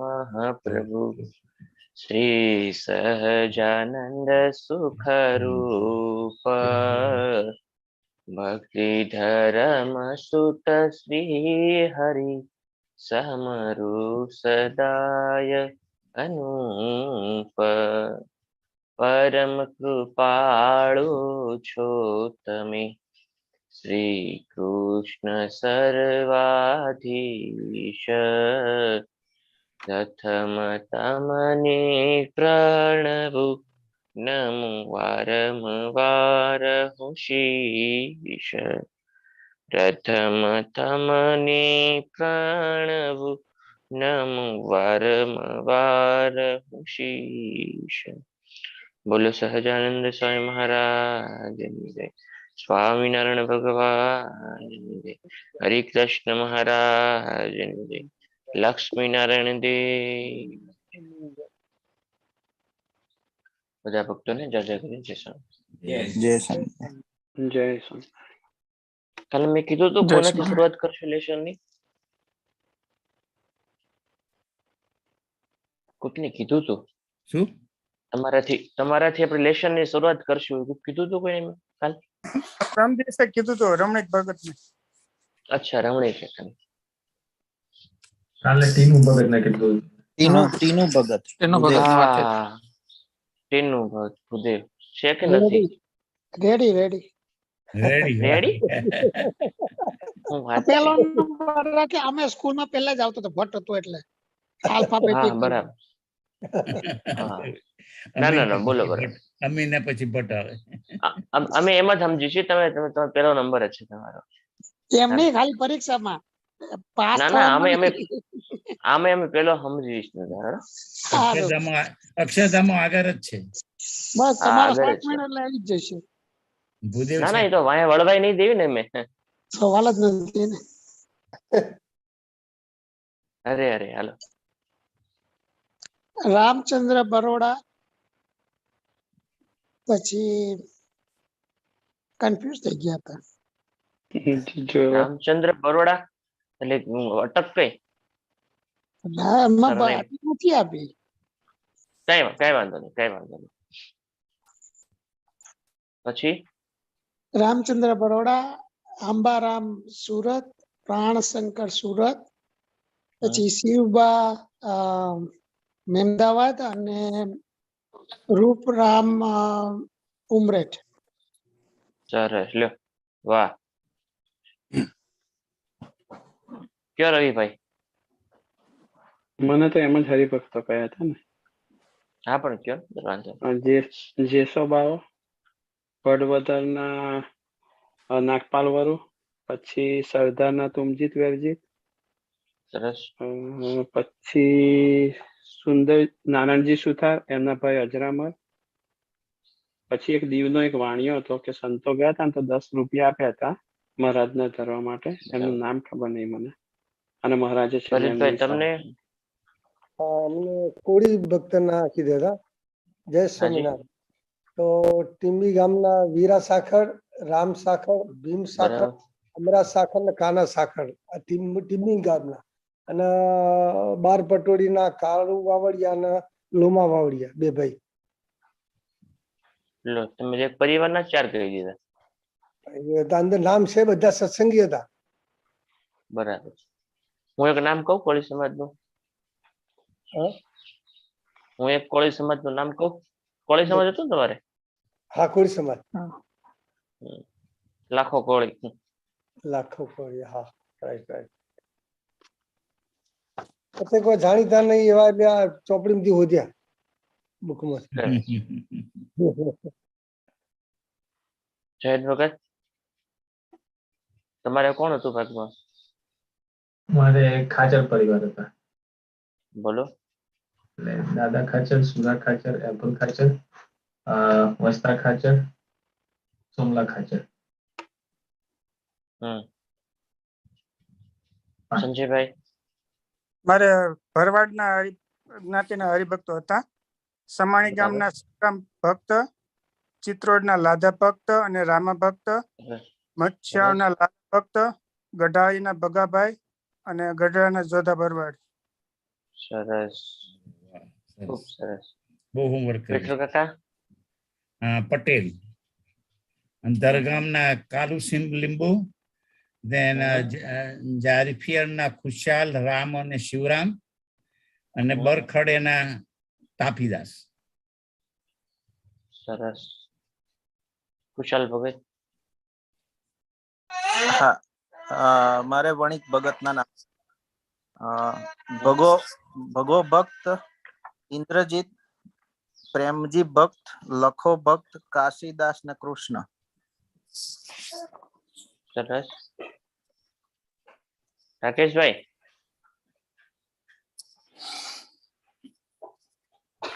મહાપ્રભુ શ્રી સહજાનંદ સુખ રૂપ ભક્તિ ધર્મ સુત શ્રી હરિ સમરુ સદાય અનુપ પરમ કૃપાળુ છો તમે શ્રી કૃષ્ણ સર્વાધીશ પ્રથમ તમને પ્રણવું નમો વારંવાર હું શીશ પ્રથમ તમને પ્રણવું નમો વારંવાર હું શીશ બોલો સહજાનંદ સ્વામી મહારાજની જય સ્વામિનારાયણ ભગવાનની જય હરે કૃષ્ણ મહારાજની જય લક્ષ્મી નારાયણ દેવ બધા ભક્તોને જય જય કરી જય સ્વામી જય સ્વામી જય સ્વામી. કાલે મેં કીધું તો કોનાથી શરૂઆત કરશો લેશન ની કોકને કીધું તું શું તમારાથી આપણે લેશન ની શરૂઆત કરશું એવું કીધું તું કોઈ કાલ પરમ દિવસે કીધું તો રમણીક ભગત ને. અચ્છા રમણીક છે કાલે ટીનું ભગત ને કીધું ટીનું ભગત હા ટીનું ભગત ભૂદેવ છે કે નથી રેડી રેડી રેડી હું વાત પેલો નંબર રાખે અમે સ્કૂલ માં પહેલા જ આવતો હતો ભટ્ટ હતો એટલે હા બરાબર હા ના બોલો બરાબર અમીને પછી ભટ્ટ આવે અમે એમ જ સમજી છીએ તમે પેલો નંબર જ છે તમારો એમ નહીં ખાલી પરીક્ષામાં પાસ ના અમે પેલો સમજી અક્ષરધામમાં આગળ જ છે બસ તમારો આગળ જ 7 મહિના એટલે આવી જ જશે. ભૂદેવ ના એ તો વાંહે વળવાય નહીં દેવી ને મેં સવાલ જ નથી ને. અરે હાલો રામચંદ્ર બરોડા પછી કન્ફ્યુઝ થઈ ગયા હતા. રામચંદ્ર બરોડા એટલે અટક કઈ ના એમાં નથી આપી. કઈ વાંધો નહીં પછી રામચંદ્ર બરોડા, અંબારામ સુરત, પ્રાણશંકર સુરત, પછી શિવબા મહેમદાવાદ અને રૂપરામ ઉમરેઠ. સરસ લ્યો વાહ કયો રવિભાઈ મને તો એમ જ હરિભક્તો કહ્યા હતા ને. હા પણ કયો વાંધો જેસોબાઓ વડવદરના નાગપાલ વરુ પછી સરદારના તુમજીત વેરજીત સરસ પછી સુંદર નારાયણજી સુથાર એમના ભાઈ અજરામર પછી એક દીવનો એક વાણિયો હતો કે સંતો ગયા હતા ને તો 10 રૂપિયા આપ્યા હતા મહારાજને ધરવા માટે એમનું નામ ખબર નહીં મને અને મહારાજે તમને અમને કોળી ભક્તના કીધા હતા જય સ્વામિનારાયણ. તો ટીંબી ગામના વીરા સાખર, રામ સાખર, ભીમ સાખર, અમરા સાખર ને કાના સાખર આ ટીંબી ગામના અને 12 પટોડીના કાળુ વાવડિયા અને લોમા વાવડિયા બે ભાઈ. લો તમે એક પરિવારના 4 કહી દીધા અંદર નામ છે બધા સત્સંગી હતા. બરાબર હું એક નામ કહું કોળી સમાજનું નામ કહું કોળી સમાજ હતું ને તમારે હા કોળી સમાજ લાખો કોળી હા રાઈટ પછી કોઈ જાણીતા નહીં એવા એટલે આ ચોપડીમાંથી હોદ્યા બુકમાં. જય વખત તમારે કોણ હતું ભાગમાં મારે ખાચર પરિવાર હતા બોલો એટલે દાદા ખાચર, સુરા ખાચર, એબુલ ખાચર, વસ્તા ખાચર, સોમલા ખાચર. સંજયભાઈ મારે ભરવાડના જ્ઞાતિના હરિભક્તો હતા. સમાણી ગામના શ્રીરામ ભક્ત, ચિત્રોડના લાધા ભક્ત અને રામા ભક્ત, મચ્છાના લાધા ભક્ત, ગઢાળીના બગાભાઈ અને ગઢડાના જોધા ભરવાડ. સરસ, સરસ. ખૂબ સરસ. બહુ હોમવર્ક કર્યું. વિઠ્ઠલ કાકા? પટેલ. અને દરગામના કાલુ લીંબુ. દેન જારીફિયરના ખુશાલ, રામ અને શિવરામ. અને બરખડેના તાપીદાસ. સરસ. કુશાલ ભગત? હા, મારે વણિક ભગત ના નામ ભગો ભક્ત, ઇન્દ્રજીત, પ્રેમજી ભક્ત, લખો ભક્ત, કાશીદાસ ને કૃષ્ણ. સરસ. રાકેશભાઈ?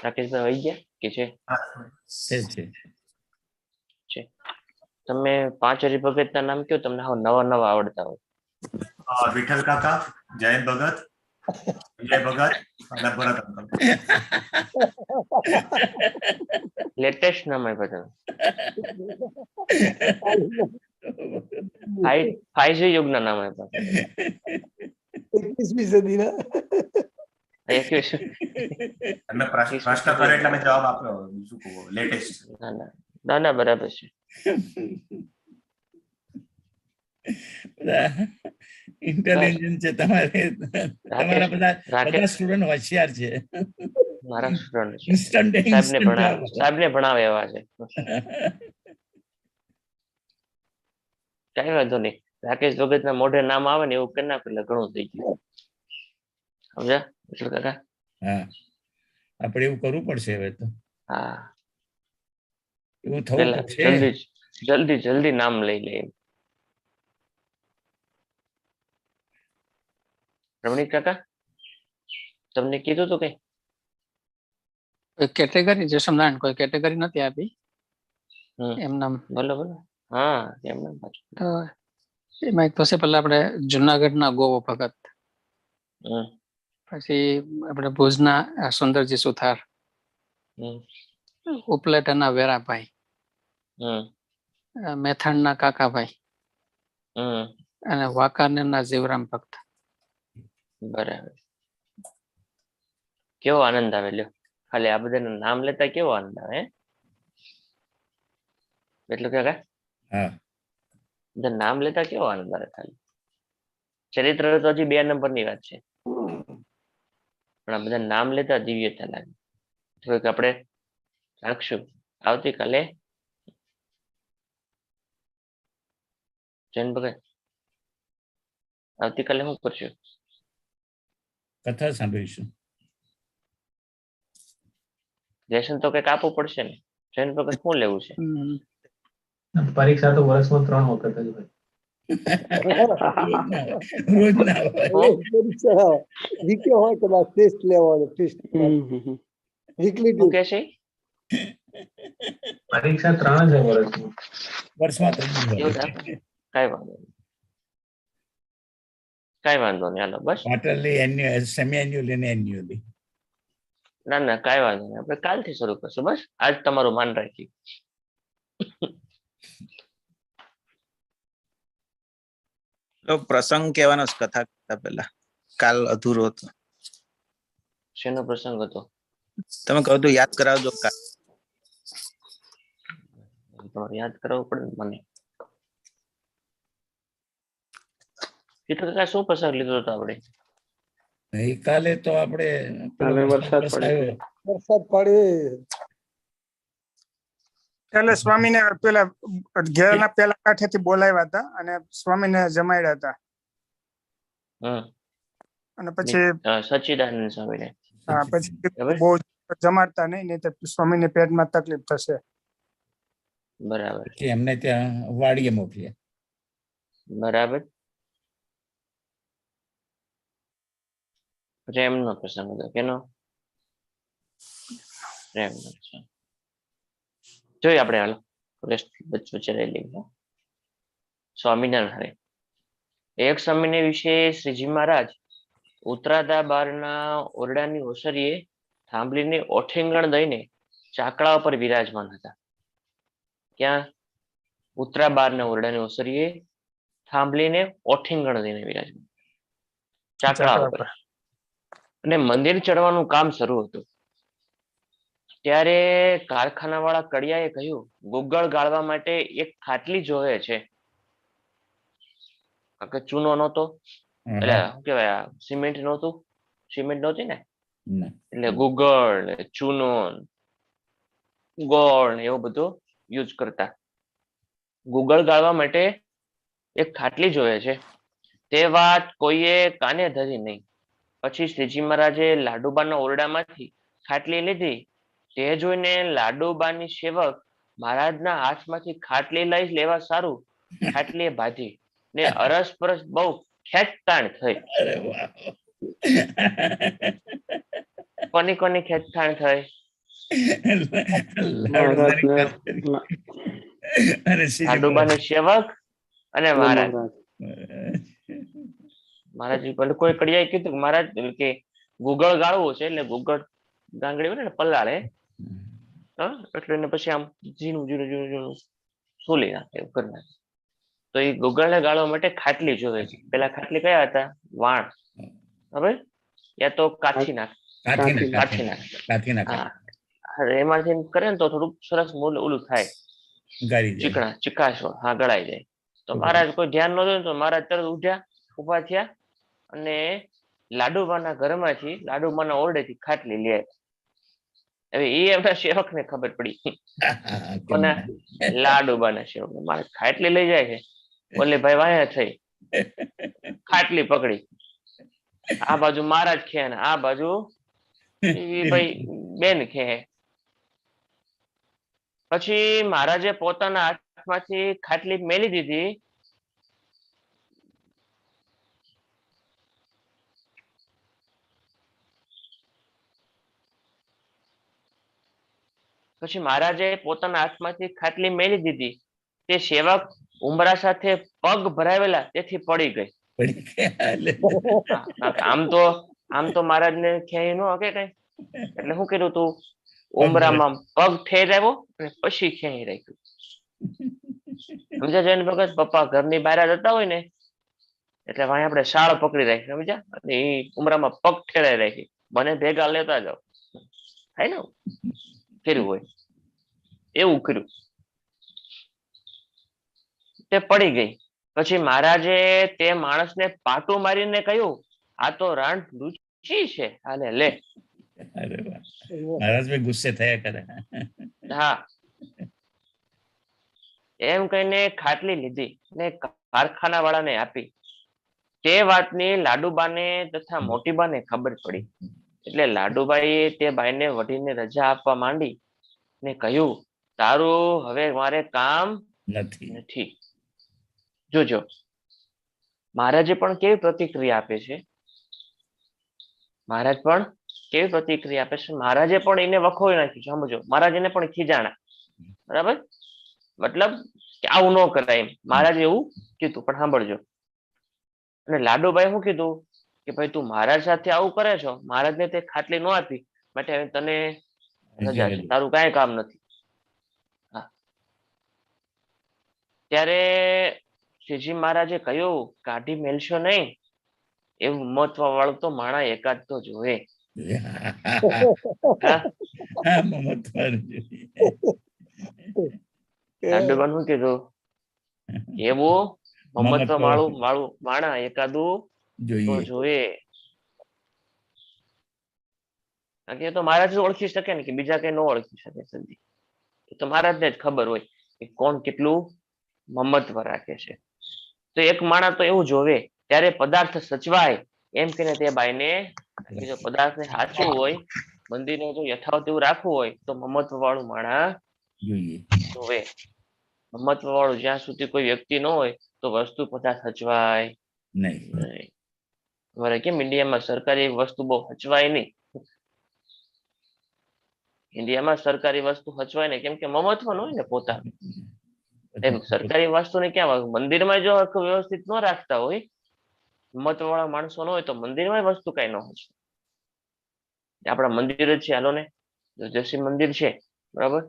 રાકેશભાઈ આવી ગયા કે છે? છે. તમે 5 હરિભગત ના નામ કયો, તમને નવા નવા આવડતા હોય. વિઠ્ઠલ કાકા, જયંત ભગત, વિજય ભગત અને ભરત અંકલ. લેટેસ્ટ નામ આપ્યા તમે. 5G યુગના નામ આપ્યા. 21મી સદીના. તમે પ્રશ્ન કર્યો એટલે મેં જવાબ આપ્યો. શું કહું, લેટેસ્ટ. ના ના, બરાબર છે. ઇન્ટેલિજન્ટ છે તમારે. તમારા બધા સ્ટુડન્ટ હોશિયાર છે. મારા સ્ટુડન્ટ છે. ઇન્સ્ટન્ટ સાહેબને ભણાવે એવા છે. કઈ વાંધો નહીં. રાકેશ ભગત ના મોઢે નામ આવે ને એવું કરી નાખો એટલે ઘણું થઈ ગયું. સમજ્યા વિઠ્ઠલ કાકા? હા, આપણે એવું કરવું પડશે હવે તો. હા, એવું થવું પડશે. જલ્દી નામ લઈ લે. રમણીક કાકા, તમને કીધું તું કઈ? કેટેગરી જસમનારાયણ કોઈ કેટેગરી નથી આપી એમના. બોલો બોલો. હા, એમના એમાં એક પછી પેલા આપણે જુનાગઢના ગોવો ભગત, પછી આપણે ભુજના સુંદરજી સુથાર, ઉપલેટાના વેરાભાઈ, મેથાણના કાકાભાઈ અને વાંકાનેરના જીવરામ ભક્ત. બરાબર. કેવો આનંદ આવે લ્યો, ખાલી આ બધાનું નામ લેતા કેવો આનંદ આવે. એટલું કાકા, બધા નામ લેતા કેવો આનંદ આવે. ખાલી ચરિત્ર તો હજી 2 નંબરની વાત છે, પણ આ બધા નામ લેતા દિવ્યતા લાગે. થોડીક આપણે રાખશું આવતીકાલે. જૈન ભગત, આવતીકાલે શું કરશું? કથા સાંભળીશું. લેશન તો કઈક આપવું પડશે ને. જૈન ભગત શું લેવું છે? પરીક્ષા તો વર્ષમાં 3 વખત જ હોય. રોજ ના પરીક્ષા વીકે હોય તો ટેસ્ટ લેવાનો. ટેસ્ટ વીકલી શું કે છે? પરીક્ષા 3 જ હોય વર્ષમાં. કઈ વાંધો નહીં, કઈ વાંધો નહીં. હાલો બસ. ક્વાર્ટરલી, એન્યુઅલ, સેમી એન્યુઅલ અને એન્યુઅલી. ના ના, કઈ વાંધો નહીં. આપણે કાલથી શરૂ કરશું. બસ આજ તમારું માન રાખી. પ્રસંગ કહેવાનો કથા કરતા પહેલા કાલ અધૂરો હતો. શેનો પ્રસંગ હતો? તમે કહો તો યાદ કરાવજો. તમારે યાદ કરાવવું પડે મને. કીધું કાકા શું પ્રસંગ લીધો હતો આપણે? ગઈકાલે તો આપણે વરસાદ પડે એટલે સ્વામીને પેલા ઘેરના પેલા કાંઠેથી બોલાવ્યા હતા અને સ્વામીને જમાડ્યા હતા. અને પછી સચ્ચિદાનંદ સ્વામીને. હા, પછી બહુ જમાડતા નહીં તો સ્વામીને પેટમાં તકલીફ થશે. બરાબર. એમને ત્યાં વાડીએ મોકલ્યા. બરાબર. પ્રેમનો પ્રસંગ હતો. કેનો? પ્રેમનો પ્રસંગ. જોઈએ આપણે. હાલ વચ્ચે રહી લઈએ. સ્વામિનારાયણ. એક સમયને વિશે શ્રીજી મહારાજ ઉતરાતા બારના ઓરડાની ઓસરીએ થાંભલીને ઓઠેંગણ દઈને ચાકડા પર વિરાજમાન હતા. ક્યાં? ઉતરા બારના ઓરડાની ઓસરીએ થાંભલીને ઓઠેંગણ દઈને વિરાજમાન ચાકડા ઉપર. અને મંદિર ચડવાનું કામ શરૂ હતું. ત્યારે કારખાના વાળા કડિયાએ કહ્યું, ગુગળ ગાળવા માટે એક ખાટલી જોવે છે. કારણ કે ચૂનો નહોતો, એટલે શું કહેવાય, સિમેન્ટ નહોતું, સિમેન્ટ નહોતી ને, એટલે ગુગળ ને ચૂનો ગોળ ને એવું બધું યુઝ કરતા. ગુગળ ગાળવા માટે એક ખાટલી જોવે છે. તે વાત કોઈએ કાને ધરી નહીં. પછી શ્રીજી મહારાજે લાડુબાના ઓરડામાંથી ખાટલી લીધી. તે જોઈને લાડુબાની સેવક મહારાજના હાથમાંથી ખાટલી લઈ લેવા સારું ખાટલીએ બાંધી ને અરસપરસ બહુ ખેંચતાણ થઈ. કોની ખેંચતાણ થઈ? લાડુબાની સેવક અને મહારાજ. મહારાજ કોઈ કડિયાએ કીધું કે મહારાજ કે ગુગળ ગાળવું છે, એટલે ગુગળ ગાંગડી હોય ને પલાળે, એટલે એને પછી આમ ઝીણું ઝીણું ઝીણું ઝીણું સોલી નાખે, એવું કરી નાખે. તો એ ગુગળને ગાળવા માટે ખાટલી જોવે છે. પેલા ખાટલી કયા હતા? વાણ, હવે યા તો કાઠી નાખ, એમાંથી કરે ને તો થોડુંક સરસ ઓલું થાય, ચીકાશ, હા, ગળાઈ જાય. તો મહારાજ કોઈ ધ્યાન ન દે તો મહારાજ તરત ઉભા થયા અને લાડુબાના ઘરમાંથી, લાડુબાના ઓરડેથી ખાટલી લે. હવે એ એમના સેવક ને ખબર પડી, કોના? લાડુબાના સેવક. મારે ખાટલી લઈ જાય છે, બોલે ભાઈ વાયા થઈ, ખાટલી પકડી, આ બાજુ મહારાજ ખે ને આ બાજુ ભાઈ બેન ખે. પછી મહારાજે પોતાના હાથમાંથી ખાટલી મેલી દીધી. પછી મહારાજે પોતાના હાથમાંથી ખાટલી મેલી દીધી. તે સેવક ઉમરા સાથે પગ ભરાવેલા તેથી પડી ગઈ. આમ તો મહારાજને ખેઈ ન હકે કઈ, એટલે શું કર્યું તું? ઉમરામાં પગ ઠેરાવ્યો અને પછી ખેઈ રાખ્યું. સમજ્યા જૈન ભગત? પપ્પા ઘરની બહાર જતા હોય ને એટલે વાંહે આપણે શાળ પકડી રાખી, સમજ્યા? અને એ ઉમરામાં પગ ઠેરાઈ રાખી, મને ભેગા લેતા જાઓ, થાય ને, કર્યું હોય એવું કર્યું. તે પડી ગઈ. પછી મહારાજે તે માણસને પાટું મારીને કહ્યું, આ તો રાણ રુચિ છે, આને લે. મહારાજ ભાઈ ગુસ્સે થયા કરે. હા, એમ કહીને ખાટલી લીધી ને કારખાના વાળાને આપી. તે વાતની લાડુબાને તથા મોટીબાને ખબર પડી. એટલે લાડુબાઈએ તે બાઈને વઢીને રજા આપવા માંડી ને કહ્યું, તારું હવે મારે કામ નથી. જોજો મહારાજે પણ કેવી પ્રતિક્રિયા આપે છે. મહારાજ પણ કેવી પ્રતિક્રિયા આપે છે. મહારાજે પણ એને વખોઈ નાખ્યું. સમજો, મહારાજ એને પણ ખીજાણા, બરાબર? મતલબ કે આવું ન કરાય એમ મહારાજે એવું કીધું. પણ સાંભળજો, અને લાડુભાઈ શું કીધું કે ભાઈ તું મહારાજ સાથે આવું કરે છો, મહારાજને તે ખાટલી ન આપી, માટે હવે તને રજા છે, તારું કાંઈ કામ નથી. હા, ત્યારે શ્રીજી મહારાજે કહ્યું, કાઢી મેલશો નહીં, એવું મહત્વ વાળું તો માણા એકાદ તો જોવે. લાડુબાન શું કીધું? એવું મહત્વ વાળું માણા એકાદું તો જોવે. કારણ કે તો મહારાજ ઓળખી શકે ને, કે બીજા કઈ ન ઓળખી શકે. સદી એ તો મહારાજને જ ખબર હોય કે કોણ કેટલું મમત્વ રાખે છે. તો એક માણસ તો એવું જોવે ત્યારે પદાર્થ સચવાય એમ કહીને તે બાઈને જો પદાર્થને સાચવું હોય, મંદિરને જો યથાવત એવું રાખવું હોય તો મમત્વ વાળું માણસ જોવે. મમત્વ વાળું જ્યાં સુધી કોઈ વ્યક્તિ ન હોય તો વસ્તુ પદાર્થ સચવાય નહીં. તમારે કેમ ઇન્ડિયામાં સરકારી વસ્તુ બહુ સચવાય નહીં. ઇન્ડિયામાં સરકારી વસ્તુ સચવાય ને કેમ કે મમત્વ ન હોય ને પોતાનું. એમ સરકારી વસ્તુને ક્યાં, મંદિરમાં જો વ્યવસ્થિત ન રાખતા હોય, મત વાળા માણસો ન હોય તો મંદિરમાં વસ્તુ કઈ ન હોય. આપણા મંદિર જ છે, હાલો ને, જશી મંદિર છે, બરાબર?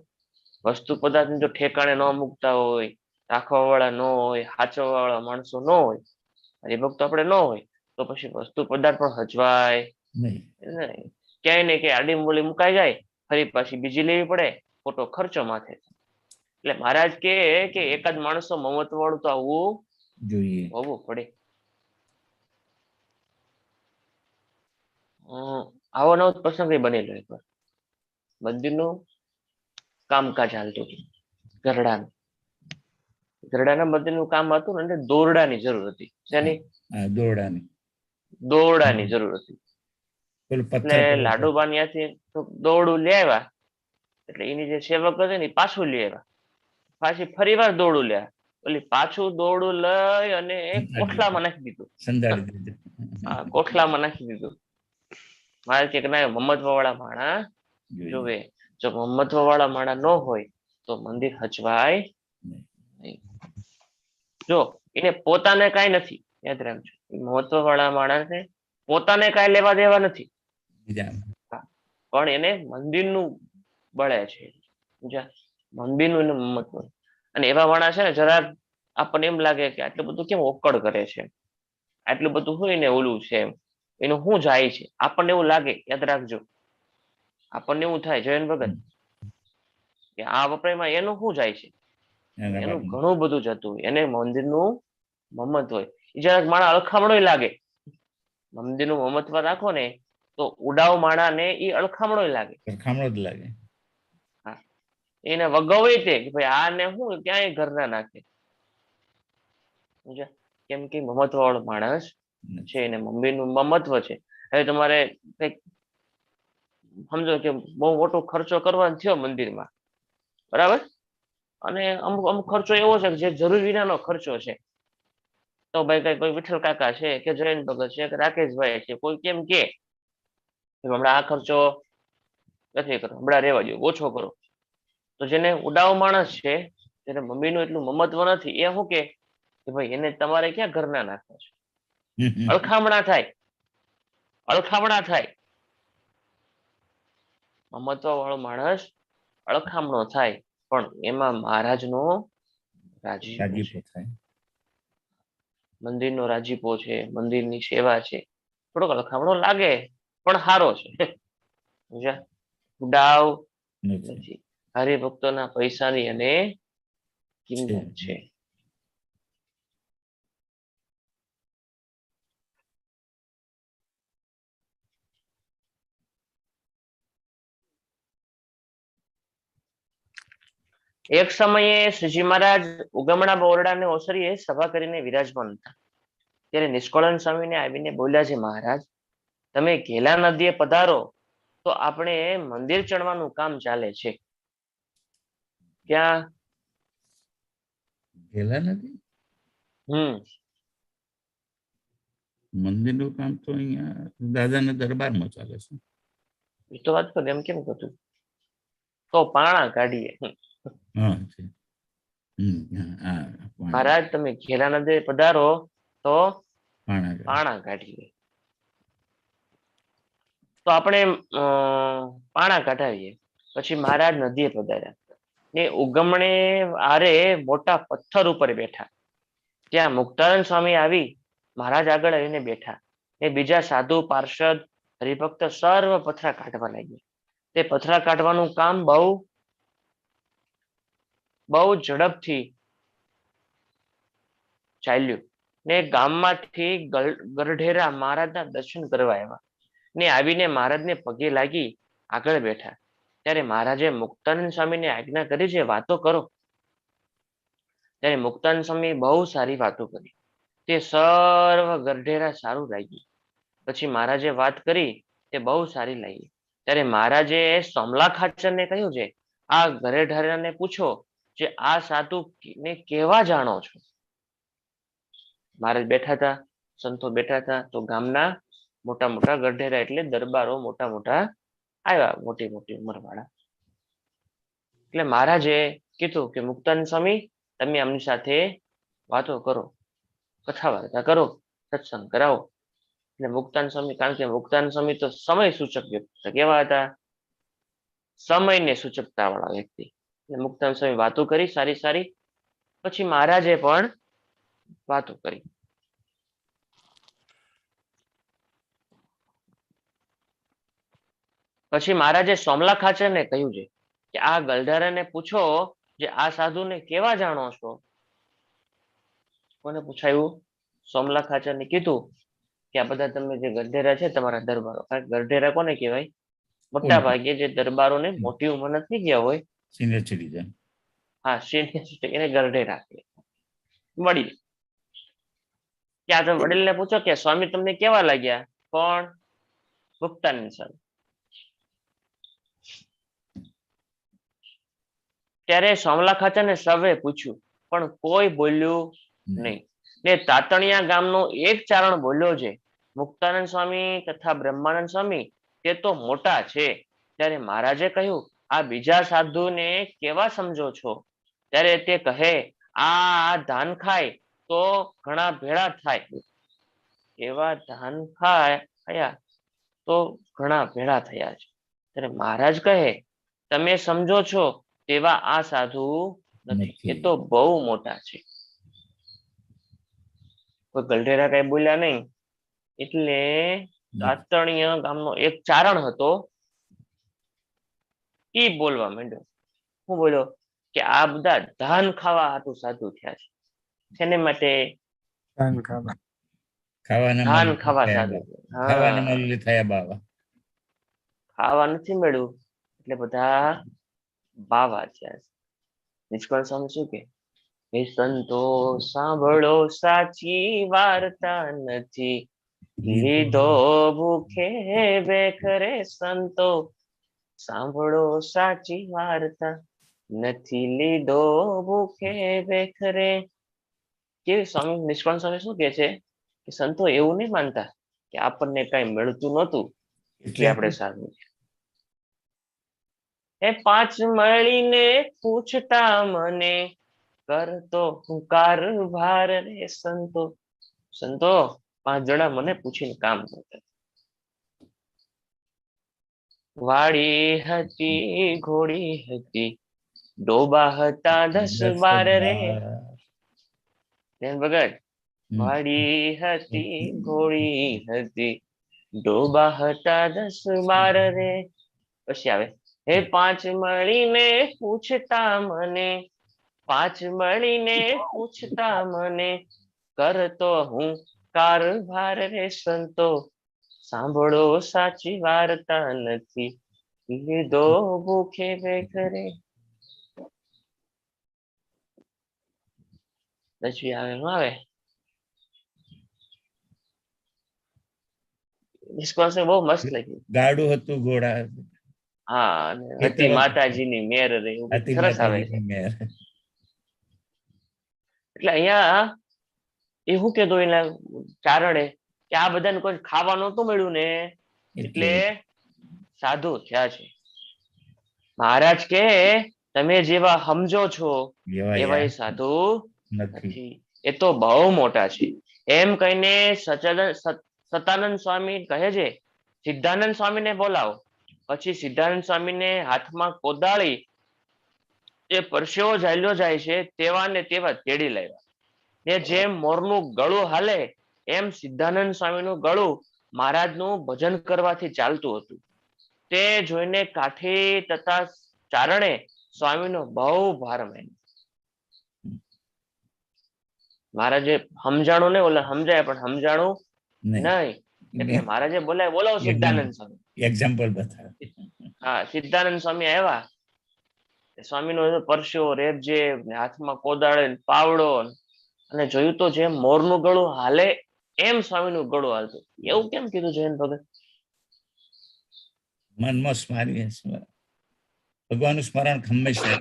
વસ્તુ પદાર્થ જો ઠેકાણે ન મૂકતા હોય, રાખવા વાળા ન હોય, સાચવવા વાળા માણસો ન હોય, હરિભક્તો આપણે ન હોય, તો પછી વસ્તુ પદાર્થ પણ સચવાય નહીં. નહીં. ક્યાંય ને ક્યાંય આડી મૂલી મુકાઈ જાય, ફરી પાછી બીજી લેવી પડે, ખોટો ખર્ચો માથે. એટલે મહારાજ કે એકાદ માણસો મમત્વ વાળું તો આવવું જોઈએ. હોવું પડે. આવો નવો પ્રસંગ બનેલો એકવાર. મંદિરનું કામકાજ હાલતું હતું ગરડાનું. ગરડાના મંદિરનું કામ હતું ને એટલે દોરડાની જરૂર હતી. શેની? હા, દોરડાની. દોરડાની જરૂર હતી. પેલું એટલે પથ્થર લાડુબા ત્યાંથી દોરડું લઈ આવ્યા. એટલે એની જે સેવક હતી ને પાછું લઈ આવ્યા. પાછી ફરી વાર દોરડું લે ઓલી પાછું દોરડું લઈ અને કોઠલામાં નાખી દીધું. સંધાડી દીધું. હા, કોઠલામાં નાખી દીધું. મારે કે ના મમત્વ વાળા માણા જોવે. જો મમત્વ વાળા માણા ન હોય તો મંદિર હચવાય નહીં. જો એને પોતાને કઈ નથી, યાદ રાખજો. મહત્વ વાળા માણસને પોતાને કઈ લેવા દેવા નથી, પણ એને મંદિરનું બળે છે. મંદિરનું એને મહત્વ. અને એવા માણસ છે ને જરાક આપણને એમ લાગે કે આટલું બધું કેમ ઓકળ કરે છે, આટલું બધું હોય ને ઓલું છે એનું શું જાય છે, આપણને એવું લાગે. યાદ રાખજો, આપણને એવું થાય જયન ભગત કે આ વપરાયમાં એનું શું જાય છે, એનું ઘણું બધું જતું હોય. એને મંદિરનું મહત્વ હોય. એ જરાક માણા અળખામણો લાગે. મંદિરનું મહત્વ રાખો ને તો ઉડાવ માણા ને એ અળખામણો લાગે. અળખામણો જ લાગે. હા, એને વગવે તે કે ભાઈ આને શું ક્યાંય ઘર ના નાખે. કેમ કે મહત્વ વાળો માણસ છે એને મંદિરનું મહત્વ છે. હવે તમારે કઈક સમજો કે બહુ મોટો ખર્ચો કરવાનો થયો મંદિરમાં, બરાબર, અને અમુક અમુક ખર્ચો એવો છે કે જે જરૂર વિનાનો ખર્ચો છે. તો ભાઈ કઈ કોઈ વિઠ્ઠલ કાકા છે કે જયંત ભગત છે કે રાકેશભાઈ છે, કોઈ કેમ કે હમણાં આ ખર્ચો નથી કરો, હમણાં રહેવા દો, ઓછો કરો. તો જેને ઉડાવ માણસ છે, જેને મમ્મીનું એટલું મમત્વ નથી, એ શું કે ભાઈ એને તમારે ક્યાં ઘરના નાખવા છે. અળખામણા થાય, અળખામણા થાય. મમત્વ વાળો માણસ અળખામણો થાય, પણ એમાં મહારાજનો રાજીપો થાય. મંદિરનો રાજીપો છે, મંદિરની સેવા છે. થોડોક અળખામણો લાગે પણ સારો છે. ઉડાવ નથી. હરિભક્તોના પૈસાની અને કિંમત છે. એક સમયે શ્રીજી મહારાજ ઉગમણા બોરડાને ઓસરીએ સભા કરીને વિરાજમાન હતા. ત્યારે નિષ્કળન સ્વામીને આવીને બોલ્યા છે, મહારાજ તમે ઘેલા નદીએ પધારો તો આપણે મંદિર ચડવાનું કામ ચાલે છે. ક્યાં? ઘેલા નદી? મંદિરનું કામ તો અહીંયા દાદાના દરબારમાં ચાલે છે. એ તો વાત કરો, એમ કેમ કરતું? તો પાણા કાઢીએ. મહારાજ તમે ઘેલા નદીએ પધારો તો પાણા કાઢીએ. તો આપણે પાણા કાઢાવીએ. પછી મહારાજ નદીએ પધાર્યા ને ઉગમણે આરે મોટા પથ્થર ઉપર બેઠા. ત્યાં મુક્તાનંદ સ્વામી આવી મહારાજ આગળ આવીને બેઠા. ને બીજા સાધુ પાર્ષદ હરિભક્ત સર્વ પથરા કાઢવા લાગ્યા. તે પથરા કાઢવાનું કામ બહુ ઝડપથી ચાલ્યું. ને ગામમાંથી ગરઢેરા મહારાજના દર્શન કરવા આવ્યા ને આવીને મહારાજને પગે લાગી આગળ બેઠા. ત્યારે મહારાજે મુક્તાનંદ સ્વામીને આજ્ઞા કરી છે, વાતો કરો. ત્યારે મુક્તાનંદ સ્વામી બહુ સારી વાતો કરી. તે સર્વ ગરઢેરા સારું લાગ્યું. પછી મહારાજે વાત કરી તે બહુ સારી લાગી. ત્યારે મહારાજે સોમલા ખાચરને કહ્યું છે, આ ગરઢેરાને પૂછો જે આ સાધુ ને કેવા જાણો છો. મહારાજ બેઠા હતા, સંતો બેઠા હતા, તો ગામના મોટા મોટા ગઢેરા એટલે દરબારો મોટા મોટા આવ્યા, મોટી મોટી ઉંમરવાળા. એટલે મહારાજે કીધું કે મુક્તાનંદ સ્વામી તમે આમની સાથે વાતો કરો, કથા વાર્તા કરો, સત્સંગ કરાવો. એટલે મુક્તાનંદ સ્વામી, કારણ કે મુક્તાનંદ સ્વામી તો સમય સૂચક વ્યક્તિ કેવા હતા, સમયને સૂચકતા વાળા વ્યક્તિ. એટલે મુક્તાનંદ સ્વામી વાતો કરી સારી સારી. પછી મહારાજે પણ વાતો કરી. પછી મહારાજે સોમલા ખાચરને કહ્યું છે કે આ ગલધારાને પૂછો જે આ સાધુને કેવા જાણો છો. કોને પૂછાયું? સોમલા ખાચરને કીધું કે આ બધા તમે જે ગઢેરા છે તમારા દરબારો. ગઢેરા કોને કહેવાય? મોટા ભાગે જે દરબારોને મોટી ઉંમરના થઈ ગયા હોય, સિનિયર સિટીઝન. હા, સિનિયર એને ગઢેરા કહે. વડીલ. કે આ તમે વડીલને પૂછો કે સ્વામી તમને કેવા લાગ્યા? કોણ? મુક્તાનંદ સ્વામી. ત્યારે સોમલા ખાચરને સૌએ પૂછ્યું પણ કોઈ બોલ્યું નહીં. ને તાતણિયા ગામનો એક ચારણ બોલ્યો છે, મુક્તાનંદ સ્વામી તથા બ્રહ્માનંદ સ્વામી તે તો મોટા છે. ત્યારે મહારાજે કહ્યું આ બીજા સાધુને કેવા સમજો છો? ત્યારે તે કહે આ ધાન ખાય તો ઘણા ભેળા થાય. એવા ધાન ખાયા તો ઘણા ભેળા થયા છે. ત્યારે મહારાજ કહે તમે સમજો છો તેવા આ સાધુ નથી, એ તો બહુ મોટા છે. કોઈ ગલઢેરા કઈ બોલ્યા નહીં. એટલે તાતણીય ગામનો એક ચારણ હતો, એ બોલવા માંડ્યો. હું બોલ્યો કે આ બધા ધાન ખાવા હાટુ સાધુ થયા છે. શેને માટે? ધાન ખાવા સાધુ. ખાવા નથી મળ્યું એટલે બધા બાવા થયા છે. નિષ્કળ સ્વામી શું કે હે સંતો સાંભળો સાચી વાર્તા નથી લીધો ભૂખે બેખરે. સંતો સાંભળો સાચી વાર્તા નથી લીધો ભૂખે બેખરે. કેવી સ્વામી નિષ્કળ સ્વામી શું કે છે કે સંતો એવું નહીં માનતા કે આપણને કઈ મળતું નહોતું એટલે આપણે સારું. એ પાંચ મળીને પૂછતા મને કરતો હું કારભાર રે. સંતો 5 જણા મને પૂછીને કામ કરતા. વાડી હતી ઘોડી હતી ડોબા હતા 10-12 રે. ભગત વાડી હતી ઘોડી હતી ડોબા હતા 10-12 રે. પછી આવે હે 5 મળીને પૂછતા મને, 5 મળીને પૂછતા મને કરતો હું કારભાર રે. સંતો સાંભળો સાચી વાર્તા નથી લીધો ભૂખે બેખરે. પછી આવે શું આવે? નિષ્કર્ષ બહુ મસ્ત લાગ્યું. ગાડું હતું ઘોડા. હા, હતી માતાજીની મેર રે. સરસ આવે છે. એટલે અહીંયા એવું કીધું એના ચારણે કે આ બધાને કોઈ ખાવા નહોતું મળ્યું ને એટલે સાધુ થયા છે. મહારાજ કે તમે જેવા સમજો છો એવા એ સાધુ નથી, એ તો બહુ મોટા છે. એમ કહીને સતાનંદ સ્વામી કહે છે સિદ્ધાનંદ સ્વામીને બોલાવો. પછી સિદ્ધાનંદ સ્વામીને હાથમાં કોદાળી એ પરસેવો ઝાલ્યો જાય છે તેવા ને તેવા તેડી લાવ્યા. ને જેમ મોરનું ગળું હાલે એમ સિદ્ધાનંદ સ્વામીનું ગળું મહારાજનું ભજન કરવાથી ચાલતું હતું. તે જોઈને કાઠી તથા ચારણે સ્વામીનો બહુ ભાર માન્યો. મહારાજે સમજાણું નહીં, ઓલા સમજાય પણ સમજાણું નહીં. એટલે મહારાજે બોલાય બોલાવો સિદ્ધાનંદ સ્વામી. એક્ઝામ્પલ બતાવો. હા, સિદ્ધાનંદ સ્વામી આવ્યા. સ્વામીનો પરસ્યો રેબજે હાથમાં કોદાળે પાવડો અને જોયું તો જેમ મોરનું ગળું હાલે એમ સ્વામીનું ગળું હાલતું. એવું કેમ કીધું જૈન ભગત? મનમાં સ્મરીએ ભગવાનનું સ્મરણ હંમેશા.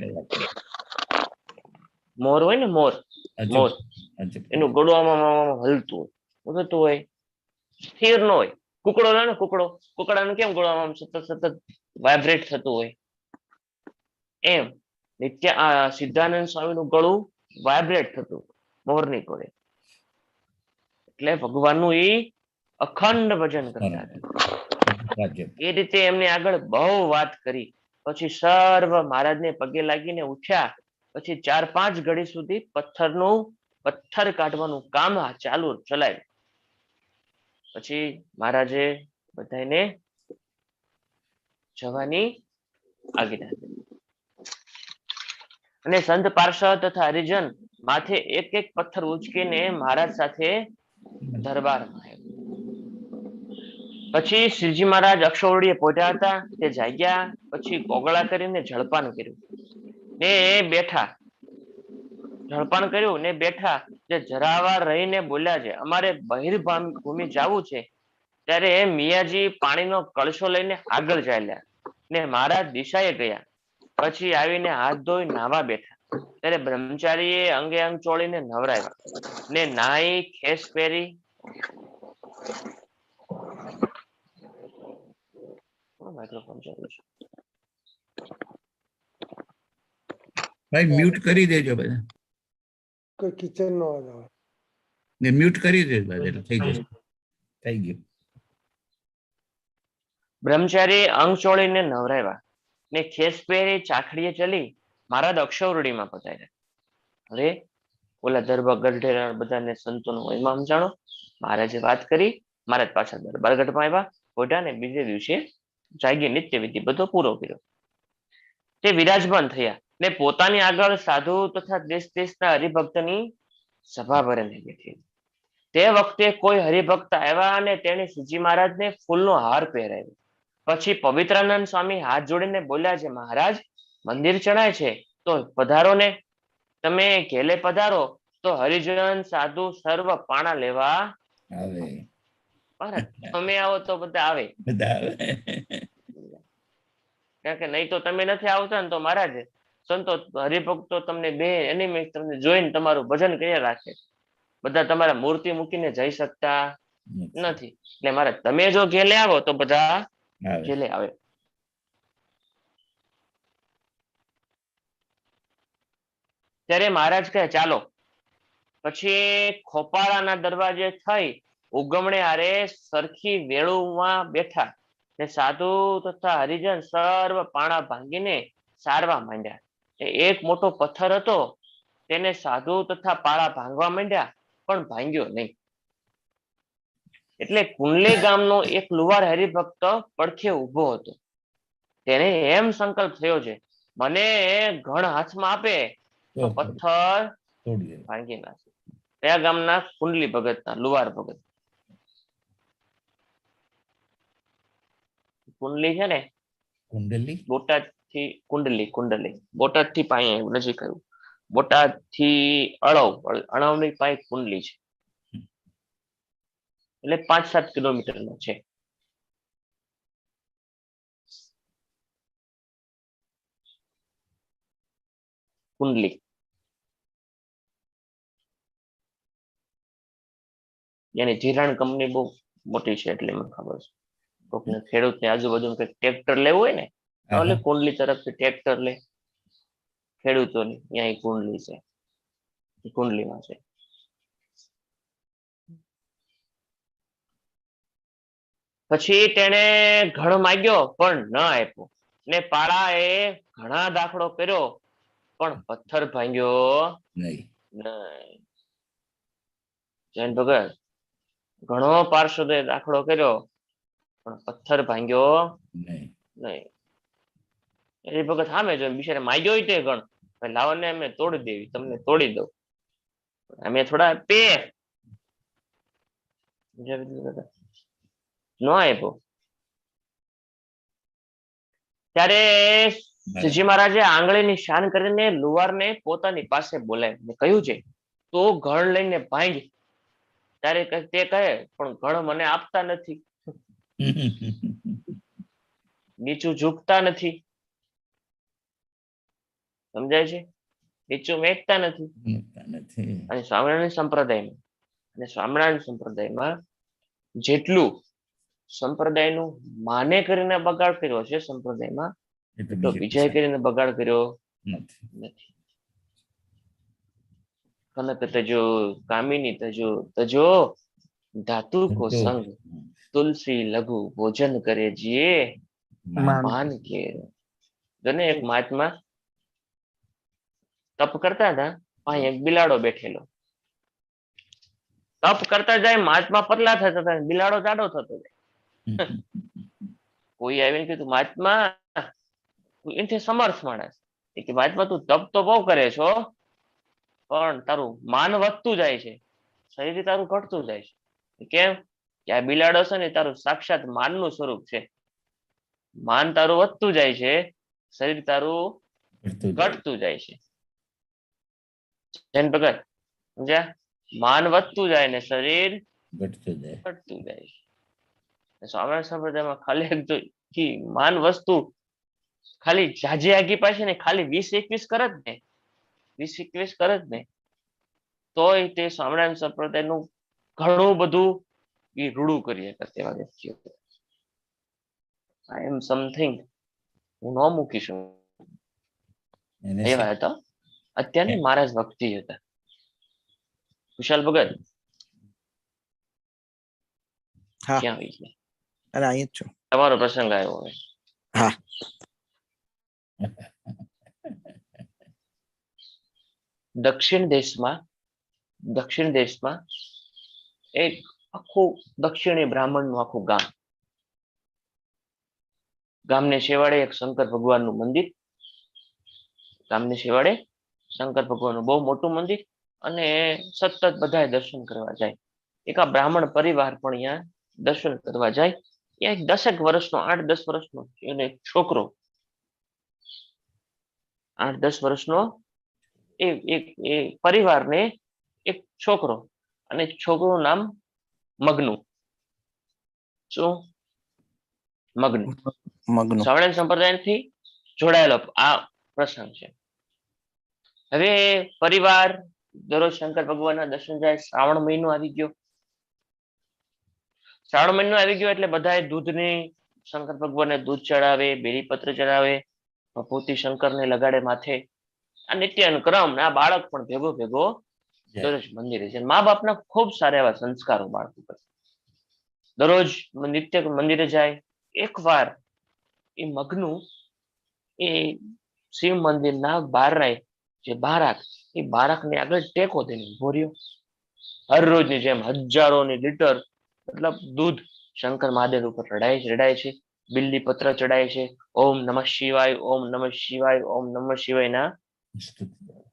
મોર હોય ને મોર એનું ગળું આમાં હલતું હોય, થતું હોય, સ્થિર ન હોય. કુકડો લે ને કુકડાનું કેમ ગળું આમ સતત વાઇબ્રેટ થતું હોય એમ સિદ્ધાનંદ સ્વામીનું ગળું વાઇબ્રેટ થતું મોરની કોડે. એટલે ભગવાનનું એ અખંડ ભજન કરતા હતા. એ રીતે એમને આગળ બહુ વાત કરી. પછી સર્વ મહારાજને પગે લાગીને ઉઠ્યા. પછી 4-5 ઘડી સુધી પથ્થર કાઢવાનું કામ ચલાવ્યું. પછી મહારાજે બધાને જવાની આજ્ઞા કરી. અને સંત પાર્ષદ તથા હરિજન માથે એક એક પથ્થર ઉચકીને મહારાજ સાથે દરબારમાં આવ્યા. પછી શ્રીજી મહારાજ અક્ષોરડીએ પહોંચ્યા હતા. તે જાગ્યા પછી કોગળા કરીને જળપાન કર્યું ને બેઠા. જળપાન કર્યું ને બેઠા. જે જરાવાર રહીને બોલ્યા છે, અમારે બહિર્ભૂમિ જવું છે. ત્યારે મિયાજી પાણીનો કળશો લઈને આગળ ચાલ્યા ને મહારાજ દિશાએ ગયા. પછી આવીને હાથ ધોઈ નાવા બેઠા. ત્યારે બ્રહ્મચારીએ અંગે અંગ ચોળીને નવરાવ્યા ને નાઈ ખેસ પહેરી. માઇક્રોફોન ચાલુ છે. ભાઈ મ્યુટ કરી દેજો બધા, કોઈ કિચન નો અવાજ આવે. ને મ્યુટ કરી દેજો બધા, એટલે થઈ જશે. થઈ ગયું. બ્રહ્મચારી અંગ ચોળીને નવરાવ્યા ને ખેસ પહેરી ચાખડીએ ચલી મહારાજ અક્ષૌરડીમાં પધાર્યા. અરે ઓલા દરબાર ગઢેરા બધાને સંતોનો મહિમા સમજાણો. મહારાજે વાત કરી. મહારાજ પાછા દરબારગઢમાં આવ્યા. પોઢા ને બીજે દિવસે જાગી નિત્ય વિધિ બધો પૂરો કર્યો. તે વિરાજમાન થયા ને પોતાની આગળ સાધુ તથા દેશ દેશના હરિભક્તની સભા ભરેલી બેઠી. તે વખતે કોઈ હરિભક્ત આવ્યા અને તેણે શ્રીજી મહારાજને ફૂલનો હાર પહેરાવ્યો. પછી પવિત્રાનંદ સ્વામી હાથ જોડીને બોલ્યા છે, મહારાજ મંદિર ચણાય છે તો પધારો ને. તમે ઘેલે પધારો તો હરિજન સાધુ સર્વ પાણા લેવા આવે. તમે આવો તો બધા આવે. કારણ કે નહીં તો તમે નથી આવતા ને તો મહારાજ સંતો હરિભક્તો તમને બે એની તમને જોઈને તમારું ભજન કર્યા રાખે. બધા તમારા મૂર્તિ મૂકીને જઈ શકતા નથી. એટલે મહારાજ તમે જો ઘેલે આવો તો બધા ઘેલે આવે. ત્યારે મહારાજ કહે ચાલો. પછી ખોપાળાના દરવાજે થઈ ઉગમણે હારે સરખી વેળુમાં બેઠા ને સાધુ તથા હરિજન સર્વ પાણા ભાંગીને સારવા માંડ્યા. એક મોટો પથ્થર હતો તેને સાધુ તથા પાળા ભાંગવા માંડ્યા પણ ભાંગ્યો નહીં. એટલે કુંડલી ગામનો એક લુવાર હરિભક્ત પડખે ઉભો હતો. તેને એમ સંકલ્પ થયો છે, મને ઘણ હાથમાં આપે તો પથ્થર ભાંગી નાખે. કયા ગામના? કુંડલી ભગતના, લુવાર ભગત. કુંડલી છે ને બોટાદ થી બોટાદ થી પાઈ નજીક આવ્યું. બોટાદ થી અણવ ની પાઈ કુંડલી છે. એટલે 5-7 કિલોમીટર નો છે. કુંડલી એની ધિરાણ કંપની બહુ મોટી છે એટલે મને ખબર છે. કોકને ખેડૂત ને આજુબાજુ કઈક ટ્રેક્ટર લેવું હોય ને એટલે કુંડલી તરફથી ટ્રેક્ટર લે ખેડૂતોની. ત્યાં કુંડલી છે, કુંડલીમાં છે. પછી તેને ઘણ માંગ્યો પણ ન આપ્યો ને પાળા એ ઘણા દાખલો કર્યો પણ પથ્થર ભાંગ્યો નહીં. જૈન ભગત ઘણો પાર્ષદે દાખલો કર્યો પણ પથ્થર ભાંગ્યો નહીં. એ ભગત સામે જો બિચારે માગ્યો હોય તે ગણ લાવો ને અમે તોડી દેવી, તમને તોડી દઉં, અમે થોડા પે ન આપ્યો. ત્યારે શ્રીજી મહારાજે આંગળીની શાન કરીને લુવારને પોતાની પાસે બોલાવી કહ્યું છે, તો ઘણ લઈને ભાંગ. ત્યારે તે કહે પણ ઘણ મને આપતા નથી, નીચું ઝૂકતા નથી. સમજાય છે? નીચું મેકતા નથી. અને સ્વામિનારાયણ સંપ્રદાયમાં જેટલું સંપ્રદાયનું માને કરીને બગાડ કર્યો છે સંપ્રદાયમાં, એટલો વિજય કરીને બગાડ કર્યો નથી. કનક તજો કામિની તજો તજો ધાતુ કો સંગ તુલસી લઘુ ભોજન કરે જીએ માન કે. જોને એક મહાત્મા તપ કરતા હતા, અહીં એક બિલાડો બેઠેલો. તપ કરતા જાય મહાત્મા પતલા થતા હતા, બિલાડો જાડો થતો જાય. કોઈ આવીને કીધું મહાત્મા, એનાથી સમર્થ માણસ એ કે મહાત્મા તું તપ તો બહુ કરે છો, પણ તારું માન વધતું જાય છે, શરીર તારું ઘટતું જાય છે. કેમ? કે આ બિલાડો છે ને તારું સાક્ષાત માનનું સ્વરૂપ છે. માન તારું વધતું જાય છે, શરીર તારું ઘટતું જાય છે. જૈન ભગત સમજ્યા? માન વધતું જાય ને શરીર ઘટતું જાય છે. સ્વામિનારાયણ સંપ્રદાયમાં ખાલી માન વસ્તુ ખાલી જાજી આગી પાસે ને ખાલી 20-21 કરે જ ને, 20-21 કરે જ ને, તોય તે સ્વામિનારાયણ સંપ્રદાયનું ઘણું બધું એ રૂડું કરી શકે તેવા વ્યક્તિઓ. આઈ એમ સમથિંગ હું ન મૂકી શકું એવા હતા. અત્યારની મહારાજ ભક્તિ હતા. વિશાલ ભગત હા. ક્યાં હોય છે? અરે અહીં જ છું. તમારો પ્રસંગ આવ્યો હોય. હા. દક્ષિણ દેશમાં એક આખું દક્ષિણી બ્રાહ્મણનું આખું ગામ. ગામને છેવાડે એક શંકર ભગવાનનું મંદિર, ગામને છેવાડે શંકર ભગવાનનું બહુ મોટું મંદિર, અને સતત બધા દર્શન કરવા જાય. એક આ બ્રાહ્મણ પરિવાર પણ અહીંયા દર્શન કરવા જાય. ત્યાં એક 10 વર્ષનો 8-10 વર્ષનો એને છોકરો, 8-10 વર્ષનો એ પરિવારને એક છોકરો, અને છોકરું નામ મગનુ. શું? મગનુ. સ્વામિનારાયણ સંપ્રદાયથી જોડાયેલો આ પ્રસંગ છે. હવે પરિવાર દરરોજ શંકર ભગવાનના દર્શન જાય. શ્રાવણ મહિનો આવી ગયો. શ્રાવણ મહિનો આવી ગયો એટલે બધાએ દૂધની શંકર ભગવાનને દૂધ ચડાવે, બેલીપત્ર ચડાવે, ભભૂતિ શંકરને લગાડે માથે. આ નિત્ય અનુક્રમ. આ બાળક પણ ભેગો દરરોજ મંદિરે છે. મા બાપના ખૂબ સારા એવા સંસ્કારો બાળક ઉપર. દરરોજ નિત્ય મંદિરે જાય. એકવાર એ મગનુ એ શિવ મંદિરના બહાર જે બારાક, એ બારાકની આગળ ટેકો દઈને ઉભો રહ્યો. હર રોજની જેમ હજારોની લીટર મતલબ દૂધ શંકર મહાદેવ ઉપર રડાય છે. બિલ્લી પત્ર ચડાય છે. ઓમ નમઃ શિવાય, ઓમ નમઃ શિવાય, ઓમ નમઃ શિવાય ના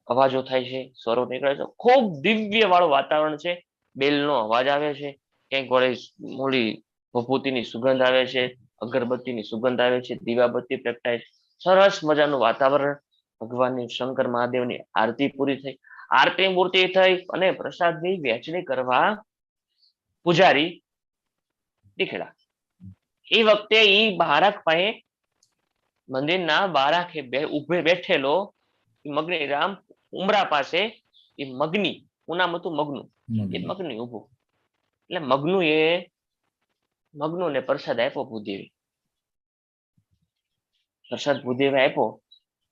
અવાજો થાય છે, સ્વરો નીકળે છે. ખૂબ દિવ્ય વાળું વાતાવરણ છે. બેલનો અવાજ આવે છે, ક્યાંક વળે મૂળી ભભૂતિની સુગંધ આવે છે, અગરબત્તીની સુગંધ આવે છે, દીવાબત્તી પ્રગટાય છે. સરસ મજાનું વાતાવરણ. ભગવાનની શંકર મહાદેવની આરતી પૂરી થઈ. આરતી મૂર્તિ થઈ અને પ્રસાદની વહેંચણી કરવા પૂજારી નીકળ્યા. એ વખતે ઈ બારાક પાસે મંદિરના બારાકે બેઠેલો મગની રામ ઉમરા પાસે એ મગની, હું નામ હતું મગનુ, એ મગની ઉભો. એટલે મગનુને પ્રસાદ આપ્યો ભૂદેવી. પ્રસાદ ભૂદેવી આપ્યો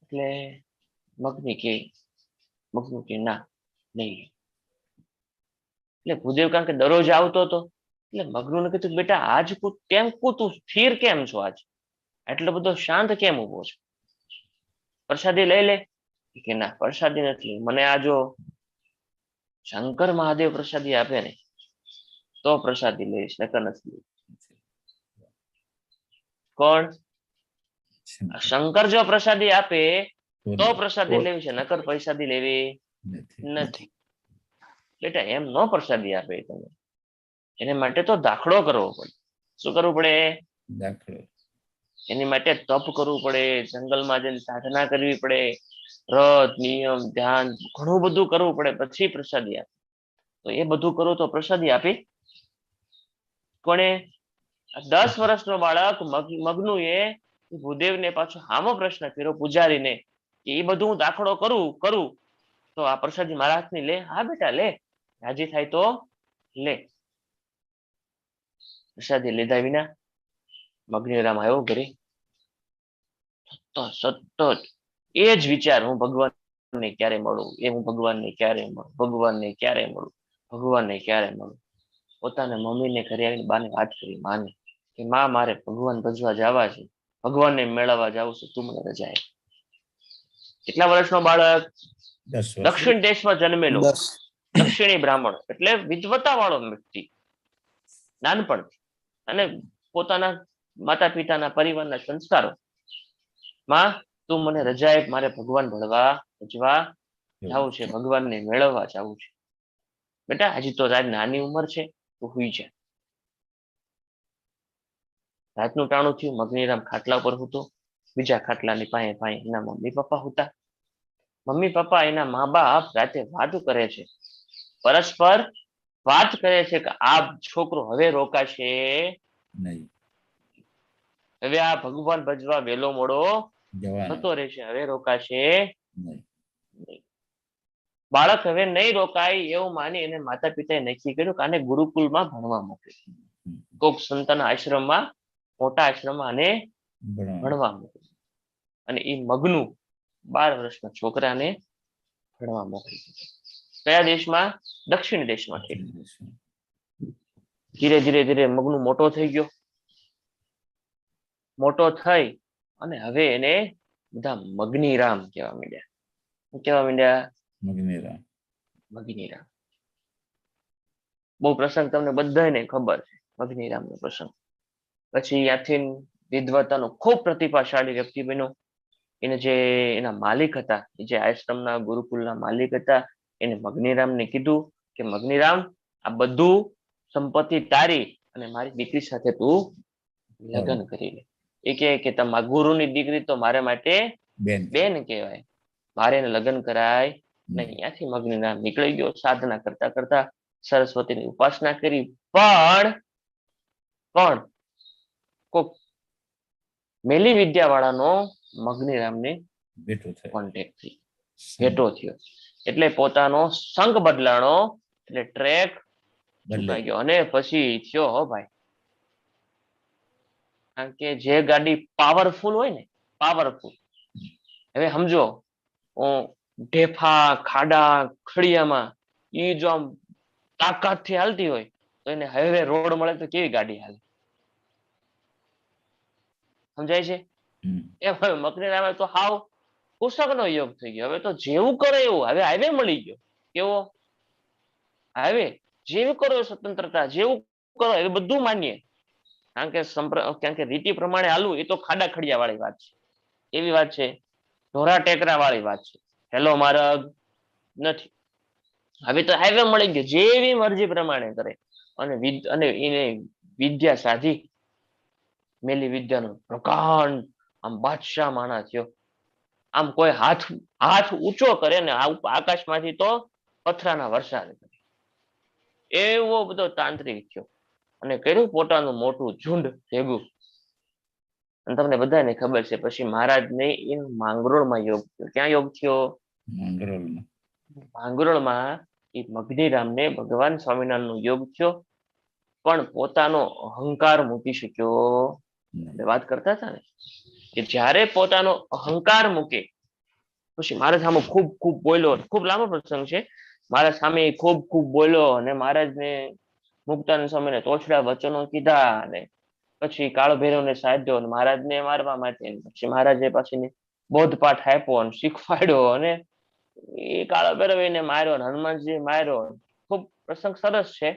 એટલે મગનુ કે ના નહીં. એટલે ભૂદેવ કારણ કે દરરોજ આવતો હતો એટલે મગનુને કીધું બેટા આજ કેમ તું સ્થિર કેમ છો? આજ એટલો બધો શાંત કેમ ઉભો છે? પ્રસાદી લઈ લે. કે ના પ્રસાદી નથી. મને આ જો શંકર મહાદેવ પ્રસાદી આપે ને તો પ્રસાદી લઈશ, નકર નથી. કોણ? શંકર જો પ્રસાદી આપે તો પ્રસાદી લેવી છે, નકર પ્રસાદી લેવી નથી. બેટા એમ નો પ્રસાદી આપે તમે. એને માટે તો દાખલો કરવો પડે. શું કરવું પડે? દાખલો. એની માટે તપ કરવું પડે, જંગલમાં જઈને સાધના કરવી પડે, વ્રત, નિયમ, ધ્યાન ઘણું બધું કરવું પડે, પછી પ્રસાદી આપે. તો એ બધું કરું તો પ્રસાદી આપી કોણે? 10 વર્ષનો બાળક મગનુ એ ભૂદેવને પાછો હામો પ્રશ્ન કર્યો પૂજારીને કે એ બધું હું દાખલો કરું તો આ પ્રસાદી મારા હાથની લે. હા બેટા લે, રાજી થાય તો લે. પ્રસાદી લીધા વિના મગનીરામ આવ્યો ઘરે. સતત એ જ વિચાર, હું ભગવાનને ક્યારે મળું, ભગવાનને ક્યારે મળું. પોતાના મમ્મીને ઘરે આવીને બાને વાત કરી, માને કે માં મારે ભગવાન ભજવા જવા છે, ભગવાનને મેળવવા જવું છે, તું મને રજા આપ. કેટલા વર્ષનો બાળક? દક્ષિણ દેશમાં જન્મેલો દક્ષિણી બ્રાહ્મણ, એટલે વિદ્વતા વાળો વ્યક્તિ નાનપણથી. અને પોતાના માતા પિતાના પરિવારના સંસ્કારો, માં તું મને રજા આપ, મારે ભગવાન ભજવા જવું છે, ભગવાનને મેળવવા જવું છે. બેટા હજી તો તારી નાની ઉંમર છે, તું હુઈ જા. રાતનું ટાણું થયું, મગનીરામ ખાટલા ઉપર હતો. બીજા ખાટલાની પાસે એના મમ્મી પપ્પા હતા. મમ્મી પપ્પા એના મા બાપ રાતે વાત કરે છે, પરસ્પર વાત કરે છે કે આ છોકરો હવે રોકાશે નહીં, હવે આ ભગવાન ભજવા વેલો મોડો જવાનો થતો રહેશે, હવે રોકાશે નહીં. બાળક હવે નહીં રોકાય એવું માની એને માતા પિતાએ નક્કી કર્યું કે આને ગુરુકુલમાં ભણવા મોકલે. કોક સંતના આશ્રમમાં, મોટા આશ્રમમાં આને ભણવા મોકલે. અને એ મગનું 12 વર્ષના છોકરાને ભણવા મોકલી. કયા દેશમાં? દક્ષિણ દેશમાં. ધીરે ધીરે ધીરે મગનું મોટો થઈ ગયો. મોટો થઈ અને હવે એને બધા મગનીરામ કહેવા માંડ્યા. શું કહેવા માંડ્યા? મગનીરામ. બહુ પ્રસંગ તમને બધાને ખબર છે, મગનીરામનો પ્રસંગ. પછી ત્યાંથી વિદ્વતાનો ખૂબ પ્રતિભાશાળી વ્યક્તિ બન્યો. એને જે એના માલિક હતા, જે આશ્રમના ગુરુકુલના માલિક હતા, એને મગનીરામને કીધું કે મગનીરામ, આ બધું સંપત્તિ તારી અને મારી દીકરી સાથે તું લગ્ન કરી લે. એ કે તમારા ગુરુની દીકરી તો મારા માટે બેન કહેવાય, મારે એને લગ્ન કરાય નહીં. ત્યાંથી મગનીરામ નીકળી ગયો. સાધના કરતા કરતા સરસ્વતીની ઉપાસના કરી. પણ કોક મેલી વિદ્યા વાળાનો મગનીરામને કોન્ટેક્ટ થઈ, ભેટો થયો. એટલે પોતાનો સંગ બદલાણો, એટલે ટ્રેક ચૂકાઈ ગયો. અને પછી થયો હો ભાઈ, કારણ કે જે ગાડી પાવરફુલ હોય ને, પાવરફુલ, હવે સમજો ઢેફા ખાડા ખડિયામાં ઈ જો આમ તાકાતથી હાલતી હોય તો એને હાઈવે રોડ મળે તો કેવી ગાડી હાલે, સમજાય છે? એમ હવે મગનીરામે તો હાવ કુશકનો યોગ થઈ ગયો. હવે તો જેવું કરે એવું, હવે હાઈવે મળી ગયો. કેવો હાઈવે? જેવું કરો સ્વતંત્રતા, જેવું કરો એ બધું માનીએ. કારણ કે રીતિ પ્રમાણે હાલવું એ તો ખાડા ખડિયા વાળી વાત છે, એવી વાત છે, ઢોરા ટેકરા વાળી વાત છે. હેલો માર્ગ નથી. હવે તો હાઈવે મળી ગયો, જેવી મરજી પ્રમાણે કરે. અને એને વિદ્યા સાધી, મેલી વિદ્યાનો પ્રકાંડ, આમ બાદશાહ માણા થયો. આમ કોઈ હાથ ઊંચો કરે ને આકાશમાંથી તો પથરાના વરસાદ કરે, એવો બધો તાંત્રિક થયો. અને કર્યું પોતાનું મોટું ઝુંડ ભેગું. અને તમને બધાને ખબર છે, પછી મહારાજને એ માંગરોળમાં યોગ થયો. ક્યાં યોગ થયો? માંગરોળમાં એ મગનીરામને ભગવાન સ્વામિનારાયણનો યોગ થયો. પણ પોતાનો અહંકાર મૂકી શક્યો. વાત કરતા હતા ને કે જ્યારે પોતાનો અહંકાર મૂકે, પછી મારા સામે ખૂબ બોલ્યો. ખૂબ લાંબો પ્રસંગ છે. મારા સામે ખૂબ બોલ્યો અને મહારાજને મુક્તાનંદ સ્વામીને તોછડા વચનો કીધા. અને પછી કાળ ભૈરવને સાધ્યો અને મહારાજને મારવા માટે. પછી મહારાજે પાછી બોધપાઠ આપ્યો અને શીખવાડ્યો. અને એ કાળ ભૈરવ એને માર્યો, હનુમાનજી માર્યો. ખૂબ પ્રસંગ સરસ છે.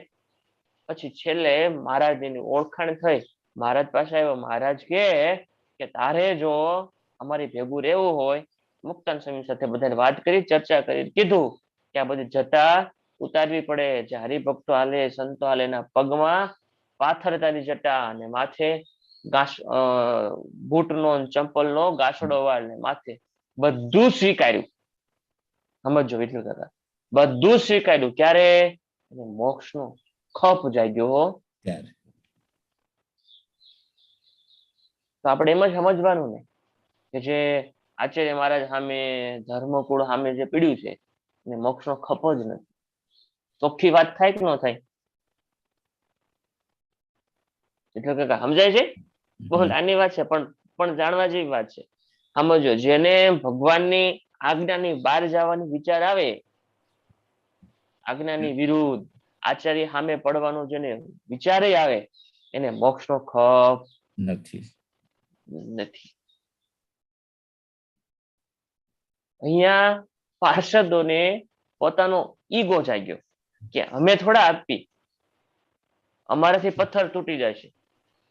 પછી છેલ્લે મહારાજની ઓળખાણ થઈ, મહારાજ પાસે આવ્યો. મહારાજ કે તારે જો અમારી ભેગું રહેવું હોય, મુક્તાનંદ સ્વામી સાથે બધાને વાત કરી, ચર્ચા કરી, કીધું કે આ બધી જટા ઉતારવી પડે. જે હરિભક્તો હાલે, સંતો હાલે, એના પગમાં પાથરતાની જટા અને માથે બૂટનો ચંપલનો ગાસડો વાળ માથે, બધું સ્વીકાર્યું. સમજો વિઠ્ઠલ કાકા, બધું સ્વીકાર્યું. ક્યારે? મોક્ષનો ખપ જાગ્યો. તો આપણે એમ જ સમજવાનું ને કે જે આચાર્ય મહારાજ સામે, ધર્મકુળ સામે જે પીડ્યું છે એને મોક્ષનો ખપ જ નથી. ચોખ્ખી વાત થાય કે ન થાય? એટલે કે સમજાય છે? બહુ નાની વાત છે, પણ જાણવા જેવી વાત છે. સમજો, જેને ભગવાનની આજ્ઞાની બહાર જવાની વિચાર આવે, આજ્ઞાની વિરુદ્ધ આચાર્ય સામે પડવાનો જેને વિચારે આવે, એને મોક્ષનો ખપ નથી. અહીંયા પાર્ષદોને પોતાનો ઈગો જાગ્યો કે અમે થોડા આપી, અમારાથી પથ્થર તૂટી જશે.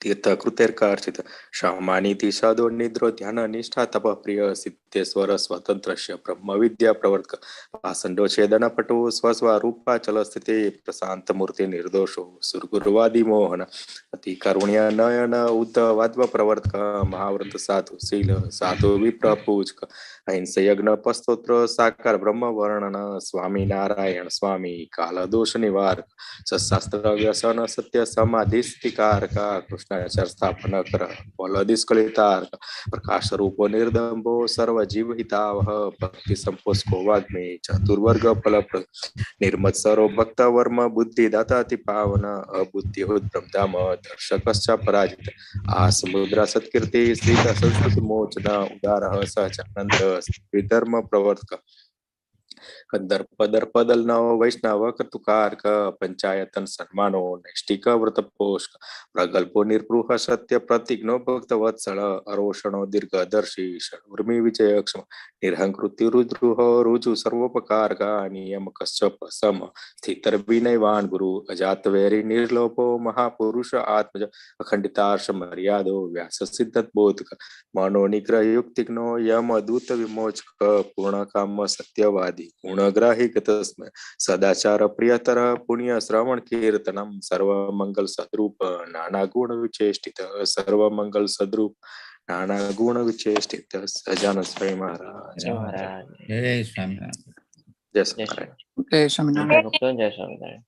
तीर्थकृतेर्कार्चित सामानीति सदो निद्रो ध्यान निष्ठा तप प्रिय सिद्धेश्वर स्वतंत्रस्य ब्रह्म विद्या प्रवर्तक पाषंडो छेदन पटो स्वस्वरूपाचल स्थिते प्रशांत मूर्ति निर्दोषो सुरगुरुवादी मोहन अति कारुण्य नयन उद्धवाद्व प्रवर्तक महाव्रत साधु शील साधु विप्र पूजक अहिंसा यज्ञ पस्तोत्र साकार ब्रह्म वर्णन स्वामी नारायण स्वामी काल दोष निवारक सशास्त्र व्यसन सत्य समाधि स्थितिकारक कृष्णाचार स्थापन कर फलदिस्कलितारक प्रकाश रूपो निर्दम्भो सर्व जीव हितावह भक्ति संपोषको वाग्मे चतुर्वर्ग फलप्रद निर्मत्सरो भक्त वर्म बुद्धि दाताति पावन अबुद्धि ब्रह्मधाम दर्शकश्च पराजित आसमुद्रा सत्कीर्ति स्थित संस्कृति मोचन उदारः सहजानंद विधर्म प्रवर्तक कंदर पदर पदल नव वैष्णव कर्तुकारक पंचायतन सन्मानो नैष्टिक व्रत पोषक प्रगल्पो निर्पृह सत्य प्रतिज्ञो भक्त वत्सल अरोषणो दीर्घदर्शी षडूर्मि विजयक्षम निर्हंकृति रुद्रुह रुजु सर्वोपकारक नियम कश्यप सम स्थितर विनयवान गुरु अजात वैरी निर्लोपो महापुरुष आत्मज अखंडितार्ष मर्यादो व्यास सिद्धत बोधक मनो निग्रह युक्तिज्ञो यम दूत विमोचक पूर्ण काम सत्यवादी गुणग्राही गतस्म सदाचार प्रियतर पुण्य श्रवण कीर्तनम सर्व मंगल सद्रूप नाना गुण विचेष्टित सर्व मंगल सद्रूप नाना गुण विचेष्टित सजानंद स्वामी महाराज जय स्वामीनारायण। जय स्वामीनारायण। जय स्वामीनारायण। भक्तों जय स्वामीनारायण।